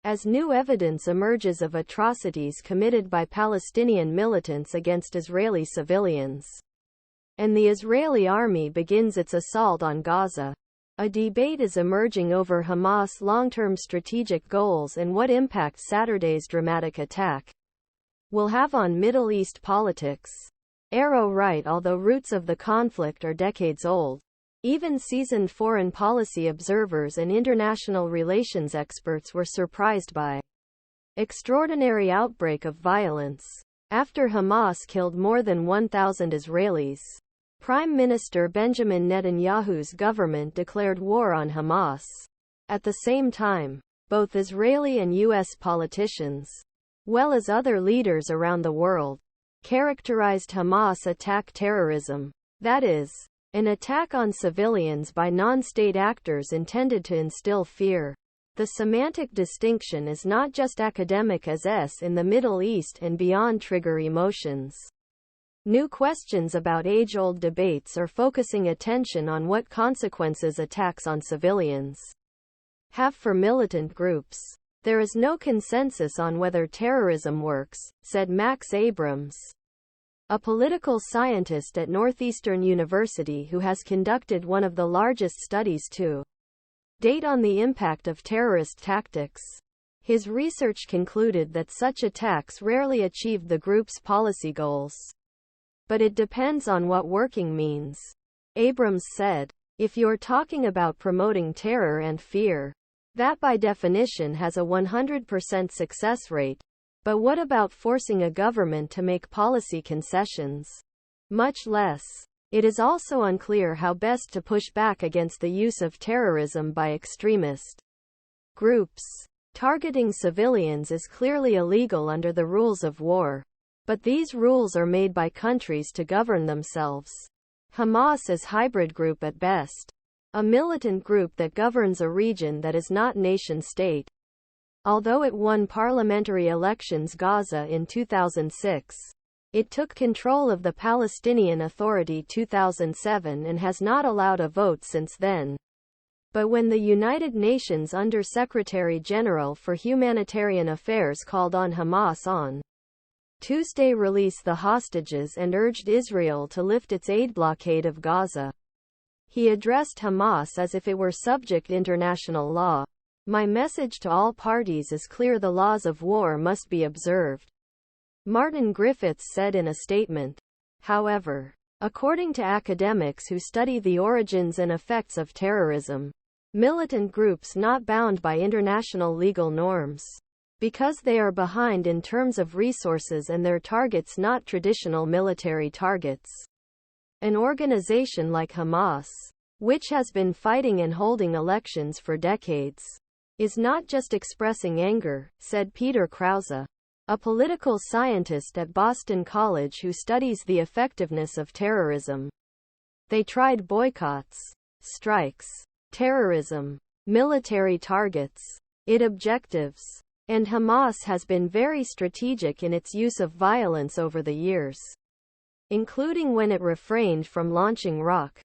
as new evidence emerges of atrocities committed by Palestinian militants against Israeli civilians. And the Israeli army begins its assault on Gaza. A debate is emerging over Hamas' long-term strategic goals and what impact Saturday's dramatic attack will have on Middle East politics. ArrowRight Although roots of the conflict are decades old, even seasoned foreign policy observers and international relations experts were surprised by extraordinary outbreak of violence. After Hamas killed more than 1,000 Israelis, Prime Minister Benjamin Netanyahu's government declared war on Hamas. At the same time, both Israeli and U.S. politicians, well as other leaders around the world, characterized Hamas attack terrorism. That is, an attack on civilians by non-state actors intended to instill fear. The semantic distinction is not just academic as in the Middle East and beyond trigger emotions. New questions about age-old debates are focusing attention on what consequences attacks on civilians have for militant groups. There is no consensus on whether terrorism works, said Max Abrahms, a political scientist at Northeastern University who has conducted one of the largest studies to date on the impact of terrorist tactics. His research concluded that such attacks rarely achieve the group's policy goals. But it depends on what working means. Abrams said, if you're talking about promoting terror and fear, that by definition has a 100% success rate. But what about forcing a government to make policy concessions? Much less. It is also unclear how best to push back against the use of terrorism by extremist groups. Targeting civilians is clearly illegal under the rules of war. But these rules are made by countries to govern themselves. Hamas is hybrid group at best. A militant group that governs a region that is not nation-state. Although it won parliamentary elections Gaza in 2006, it took control of the Palestinian Authority 2007 and has not allowed a vote since then. But when the United Nations Under-Secretary General for Humanitarian Affairs called on Hamas on Tuesday release the hostages and urged Israel to lift its aid blockade of Gaza, he addressed Hamas as if it were subject international law. My message to all parties is clear: the laws of war must be observed, Martin Griffiths said in a statement. However, according to academics who study the origins and effects of terrorism, militant groups not bound by international legal norms, because they are behind in terms of resources and their targets not traditional military targets. An organization like Hamas, which has been fighting and holding elections for decades, is not just expressing anger, said Peter Krause, a political scientist at Boston College who studies the effectiveness of terrorism. They tried boycotts, strikes, terrorism, military targets, objectives. And Hamas has been very strategic in its use of violence over the years, including when it refrained from launching rocket